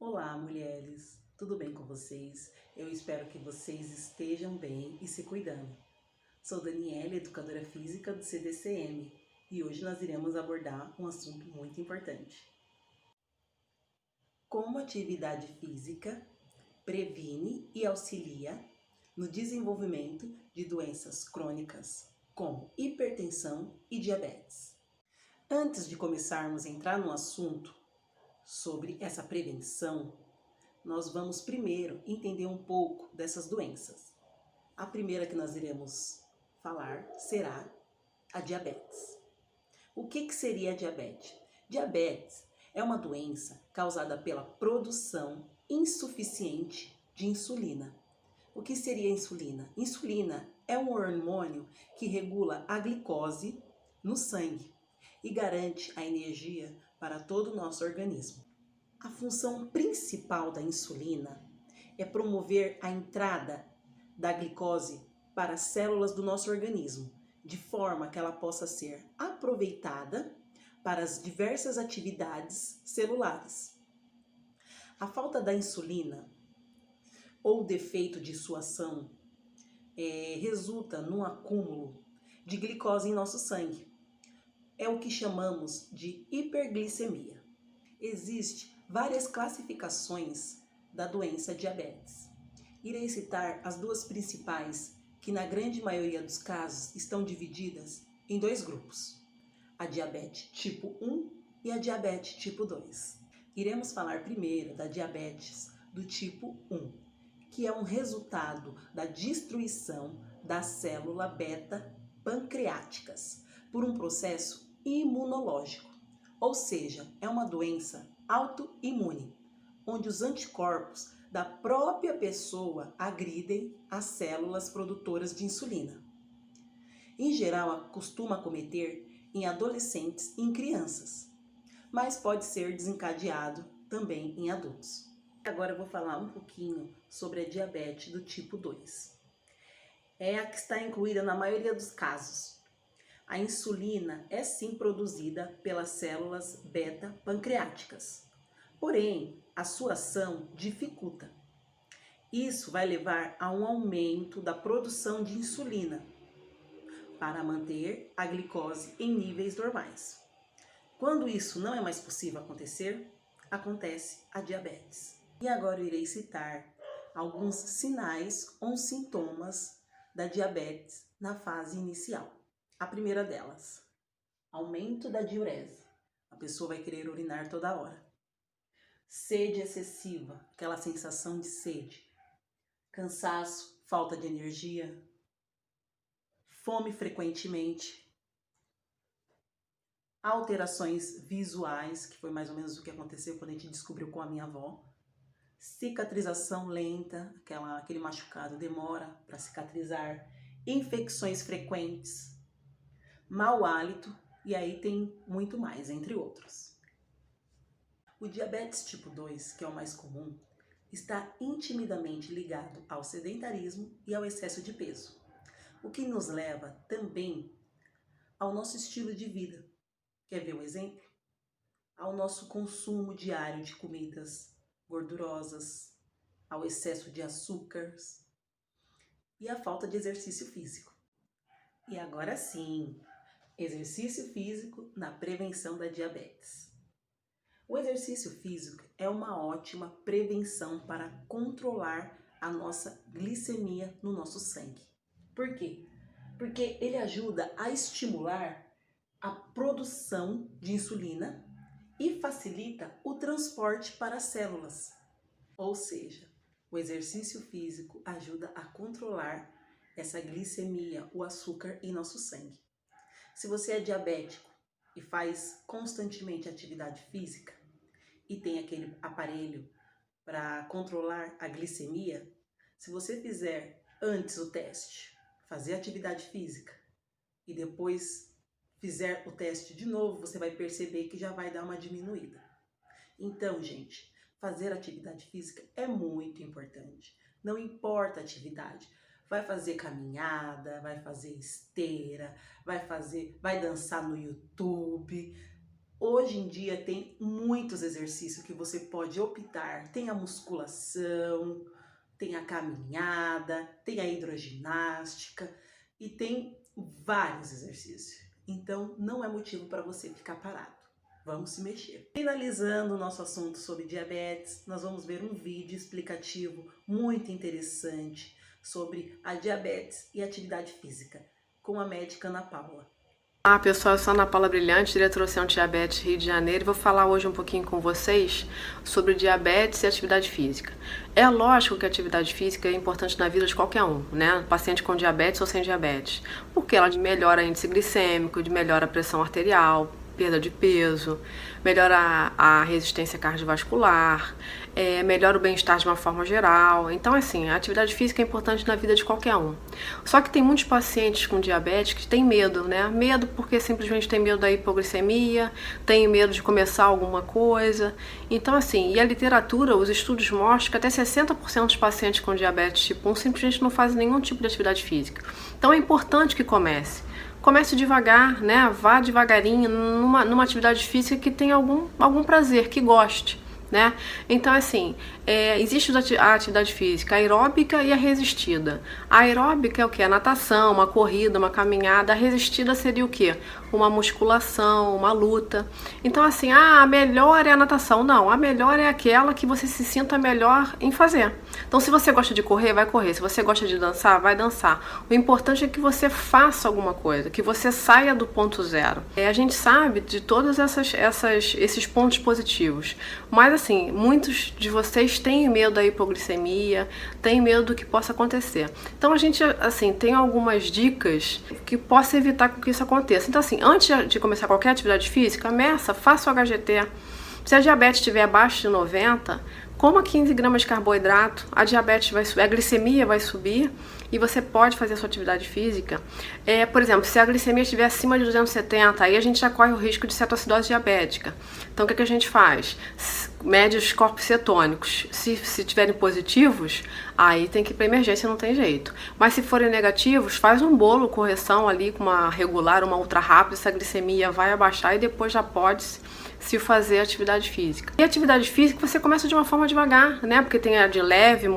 Olá, mulheres! Tudo bem com vocês? Eu espero que vocês estejam bem e se cuidando. Sou Daniela, educadora física do CDCM, e hoje nós iremos abordar um assunto muito importante. Como a atividade física previne e auxilia no desenvolvimento de doenças crônicas, como hipertensão e diabetes. Antes de começarmos a entrar no assunto sobre essa prevenção, nós vamos primeiro entender um pouco dessas doenças. A primeira que nós iremos falar será a diabetes. O que seria a diabetes? Diabetes é uma doença causada pela produção insuficiente de insulina. O que seria a insulina? Insulina é um hormônio que regula a glicose no sangue e garante a energia para todo o nosso organismo. A função principal da insulina é promover a entrada da glicose para as células do nosso organismo, de forma que ela possa ser aproveitada para as diversas atividades celulares. A falta da insulina ou defeito de sua ação resulta num acúmulo de glicose em nosso sangue. É o que chamamos de hiperglicemia. Existem várias classificações da doença diabetes. Irei citar as duas principais, que na grande maioria dos casos estão divididas em dois grupos: a diabetes tipo 1 e a diabetes tipo 2. Iremos falar primeiro da diabetes do tipo 1, que é um resultado da destruição da célula beta pancreáticas por um processo imunológico, ou seja, é uma doença autoimune, onde os anticorpos da própria pessoa agridem as células produtoras de insulina. Em geral, costuma acometer em adolescentes e em crianças, mas pode ser desencadeado também em adultos. Agora eu vou falar um pouquinho sobre a diabetes do tipo 2. É a que está incluída na maioria dos casos. A insulina é sim produzida pelas células beta pancreáticas, porém a sua ação dificulta. Isso vai levar a um aumento da produção de insulina para manter a glicose em níveis normais. Quando isso não é mais possível acontecer, acontece a diabetes. E agora eu irei citar alguns sinais ou sintomas da diabetes na fase inicial. A primeira delas, aumento da diurese. A pessoa vai querer urinar toda hora. Sede excessiva, aquela sensação de sede. Cansaço, falta de energia. Fome frequentemente. Alterações visuais, que foi mais ou menos o que aconteceu quando a gente descobriu com a minha avó. Cicatrização lenta, aquele machucado demora para cicatrizar. Infecções frequentes. Mau hálito, e aí tem muito mais, entre outros. O diabetes tipo 2, que é o mais comum, está intimidamente ligado ao sedentarismo e ao excesso de peso, o que nos leva também ao nosso estilo de vida. Quer ver um exemplo? Ao nosso consumo diário de comidas gordurosas, ao excesso de açúcares e à falta de exercício físico. E agora sim, exercício físico na prevenção da diabetes. O exercício físico é uma ótima prevenção para controlar a nossa glicemia no nosso sangue. Por quê? Porque ele ajuda a estimular a produção de insulina e facilita o transporte para as células. Ou seja, o exercício físico ajuda a controlar essa glicemia, o açúcar em nosso sangue. Se você é diabético e faz constantemente atividade física e tem aquele aparelho para controlar a glicemia, se você fizer antes o teste, fazer atividade física e depois fizer o teste de novo, você vai perceber que já vai dar uma diminuída. Então, gente, fazer atividade física é muito importante. Não importa a atividade. Vai fazer caminhada, vai fazer esteira, vai dançar no YouTube. Hoje em dia tem muitos exercícios que você pode optar. Tem a musculação, tem a caminhada, tem a hidroginástica e tem vários exercícios. Então não é motivo para você ficar parado. Vamos se mexer. Finalizando o nosso assunto sobre diabetes, nós vamos ver um vídeo explicativo muito interessante sobre a diabetes e atividade física com a médica Ana Paula. Olá pessoal, eu sou Ana Paula Brilhante, diretora do Centro Diabetes Rio de Janeiro, e vou falar hoje um pouquinho com vocês sobre diabetes e atividade física. É lógico que a atividade física é importante na vida de qualquer um, né? Paciente com diabetes ou sem diabetes, porque ela melhora o índice glicêmico, melhora a pressão arterial, perda de peso, melhora a resistência cardiovascular, melhora o bem-estar de uma forma geral. Então, assim, a atividade física é importante na vida de qualquer um. Só que tem muitos pacientes com diabetes que têm medo, né? Medo porque simplesmente tem medo da hipoglicemia, tem medo de começar alguma coisa. Então, assim, e a literatura, os estudos mostram que até 60% dos pacientes com diabetes tipo 1 simplesmente não fazem nenhum tipo de atividade física. Então, é importante que comece. Comece devagar, né? Vá devagarinho numa atividade física que tenha algum prazer, que goste, né? Então, assim, existe a atividade física aeróbica e a resistida. A aeróbica é o que? A natação, uma corrida, uma caminhada. A resistida seria o que? Uma musculação, uma luta. Então, assim, a melhor é a natação. Não, a melhor é aquela que você se sinta melhor em fazer. Então, se você gosta de correr, vai correr. Se você gosta de dançar, vai dançar. O importante é que você faça alguma coisa, que você saia do ponto zero. A gente sabe de todos esses pontos positivos. Mas, assim, muitos de vocês têm medo da hipoglicemia, têm medo do que possa acontecer. Então, a gente, assim, tem algumas dicas que possam evitar que isso aconteça. Então, assim, antes de começar qualquer atividade física, faça o HGT. Se a diabetes estiver abaixo de 90, coma 15 gramas de carboidrato, a diabetes vai subir, a glicemia vai subir e você pode fazer a sua atividade física. Por exemplo, se a glicemia estiver acima de 270, aí a gente já corre o risco de cetoacidose diabética. Então, o que a gente faz? Mede os corpos cetônicos. Se tiverem positivos, aí tem que ir para emergência, não tem jeito. Mas se forem negativos, faz um bolo, correção ali com uma regular, uma ultra rápida, essa glicemia vai abaixar e depois já pode se fazer atividade física. E atividade física você começa de uma forma devagar, né? Porque tem a de leve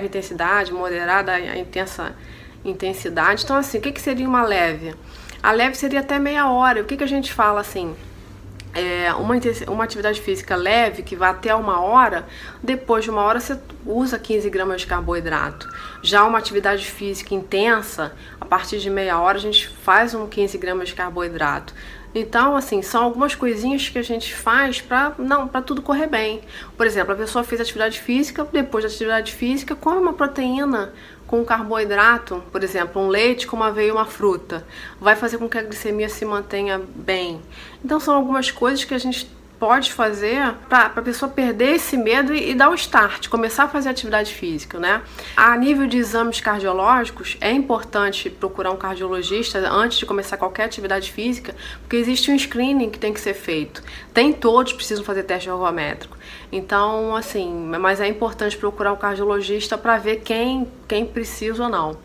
intensidade, moderada, a intensa intensidade. Então, assim, o que seria uma leve? A leve seria até meia hora. O que a gente fala assim? Uma atividade física leve que vai até uma hora, depois de uma hora você usa 15 gramas de carboidrato. Já uma atividade física intensa, a partir de meia hora a gente faz 15 gramas de carboidrato. Então, assim, são algumas coisinhas que a gente faz para tudo correr bem. Por exemplo, a pessoa fez atividade física, depois da atividade física, come uma proteína com carboidrato, por exemplo, um leite com uma aveia e uma fruta. Vai fazer com que a glicemia se mantenha bem. Então, são algumas coisas que a gente pode fazer para a pessoa perder esse medo e dar o start, começar a fazer atividade física, né? A nível de exames cardiológicos, é importante procurar um cardiologista antes de começar qualquer atividade física, porque existe um screening que tem que ser feito. Nem todos precisam fazer teste ergométrico. Então, assim, mas é importante procurar um cardiologista para ver quem precisa ou não.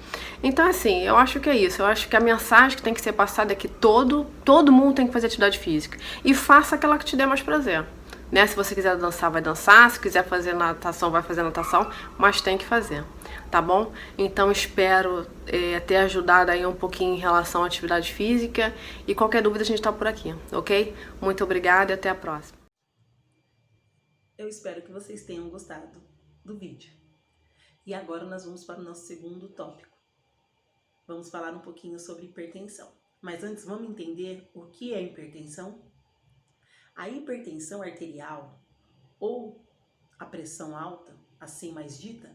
Então, assim, eu acho que é isso. Eu acho que a mensagem que tem que ser passada é que todo mundo tem que fazer atividade física. E faça aquela que te dê mais prazer. Né? Se você quiser dançar, vai dançar. Se quiser fazer natação, vai fazer natação. Mas tem que fazer, tá bom? Então, espero ter ajudado aí um pouquinho em relação à atividade física. E qualquer dúvida, a gente tá por aqui, ok? Muito obrigada e até a próxima. Eu espero que vocês tenham gostado do vídeo. E agora nós vamos para o nosso segundo tópico. Vamos falar um pouquinho sobre hipertensão. Mas antes, vamos entender o que é hipertensão? A hipertensão arterial, ou a pressão alta, assim mais dita,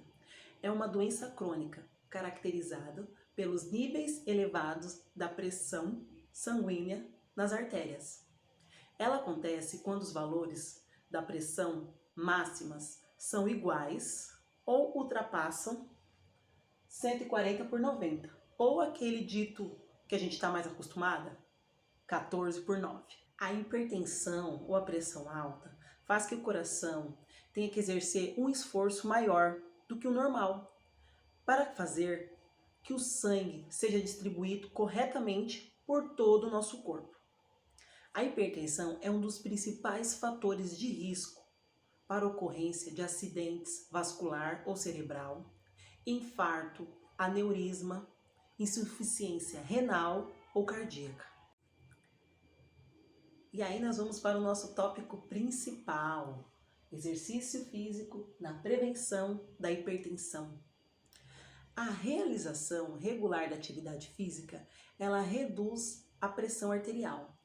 é uma doença crônica caracterizada pelos níveis elevados da pressão sanguínea nas artérias. Ela acontece quando os valores da pressão máximas são iguais ou ultrapassam 140/90, ou aquele dito que a gente está mais acostumada, 14/9. A hipertensão ou a pressão alta faz que o coração tenha que exercer um esforço maior do que o normal para fazer que o sangue seja distribuído corretamente por todo o nosso corpo. A hipertensão é um dos principais fatores de risco para a ocorrência de acidentes vascular ou cerebral, infarto, aneurisma, insuficiência renal ou cardíaca. E aí nós vamos para o nosso tópico principal: exercício físico na prevenção da hipertensão. A realização regular da atividade física, ela reduz a pressão arterial.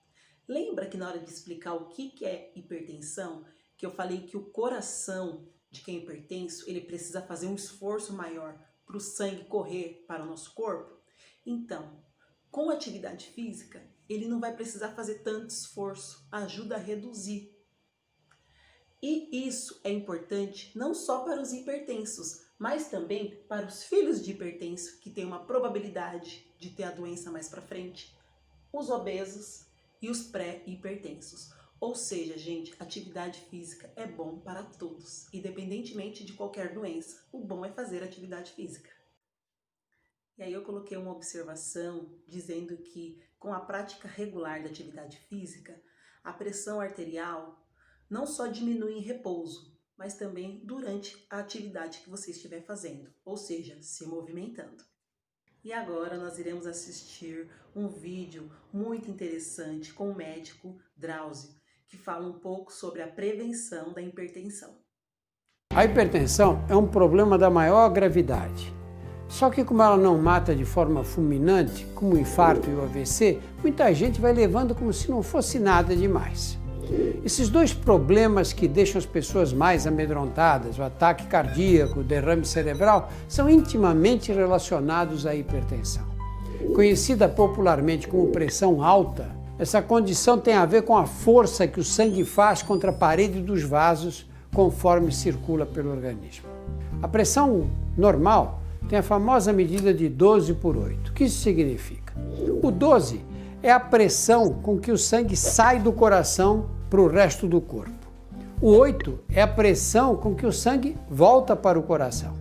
Lembra que na hora de explicar o que é hipertensão, que eu falei que o coração de quem é hipertenso, ele precisa fazer um esforço maior para o sangue correr para o nosso corpo? Então, com atividade física, ele não vai precisar fazer tanto esforço, ajuda a reduzir. E isso é importante não só para os hipertensos, mas também para os filhos de hipertenso, que têm uma probabilidade de ter a doença mais para frente, os obesos e os pré-hipertensos. Ou seja, gente, atividade física é bom para todos, independentemente de qualquer doença. O bom é fazer atividade física. E aí eu coloquei uma observação dizendo que com a prática regular da atividade física, a pressão arterial não só diminui em repouso, mas também durante a atividade que você estiver fazendo, ou seja, se movimentando. E agora nós iremos assistir um vídeo muito interessante com o médico Drauzio, que fala um pouco sobre a prevenção da hipertensão. A hipertensão é um problema da maior gravidade. Só que como ela não mata de forma fulminante, como o infarto e o AVC, muita gente vai levando como se não fosse nada demais. Esses dois problemas que deixam as pessoas mais amedrontadas, o ataque cardíaco, o derrame cerebral, são intimamente relacionados à hipertensão. Conhecida popularmente como pressão alta, essa condição tem a ver com a força que o sangue faz contra a parede dos vasos conforme circula pelo organismo. A pressão normal tem a famosa medida de 12/8. O que isso significa? O 12 é a pressão com que o sangue sai do coração para o resto do corpo. O 8 é a pressão com que o sangue volta para o coração.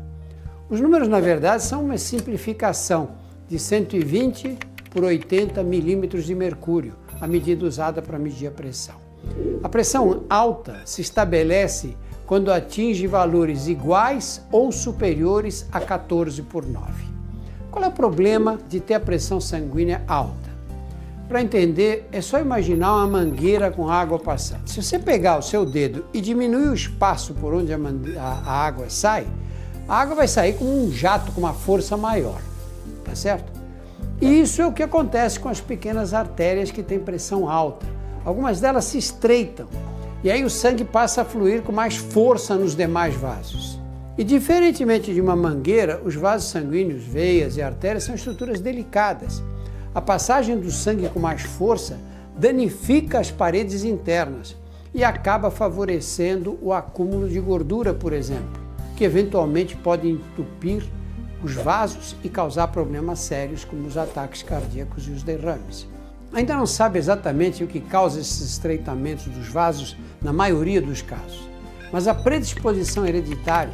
Os números, na verdade, são uma simplificação de 120/80 milímetros de mercúrio, a medida usada para medir a pressão. A pressão alta se estabelece quando atinge valores iguais ou superiores a 14/9. Qual é o problema de ter a pressão sanguínea alta? Para entender, é só imaginar uma mangueira com água passando. Se você pegar o seu dedo e diminuir o espaço por onde a água sai, a água vai sair como um jato com uma força maior, tá certo? E isso é o que acontece com as pequenas artérias que têm pressão alta. Algumas delas se estreitam e aí o sangue passa a fluir com mais força nos demais vasos. E diferentemente de uma mangueira, os vasos sanguíneos, veias e artérias são estruturas delicadas. A passagem do sangue com mais força danifica as paredes internas e acaba favorecendo o acúmulo de gordura, por exemplo, que eventualmente pode entupir os vasos e causar problemas sérios como os ataques cardíacos e os derrames. Ainda não sabe exatamente o que causa esses estreitamentos dos vasos na maioria dos casos, mas a predisposição hereditária,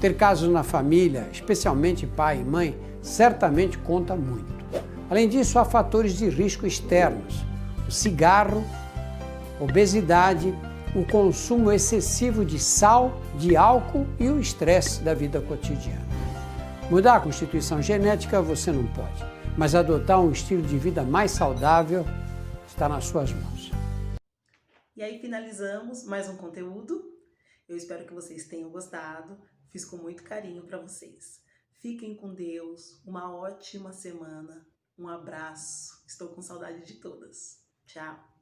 ter casos na família, especialmente pai e mãe, certamente conta muito. Além disso, há fatores de risco externos: o cigarro, obesidade, o consumo excessivo de sal, de álcool e o estresse da vida cotidiana. Mudar a constituição genética você não pode, mas adotar um estilo de vida mais saudável está nas suas mãos. E aí finalizamos mais um conteúdo. Eu espero que vocês tenham gostado. Fiz com muito carinho para vocês. Fiquem com Deus, uma ótima semana. Um abraço. Estou com saudade de todas. Tchau.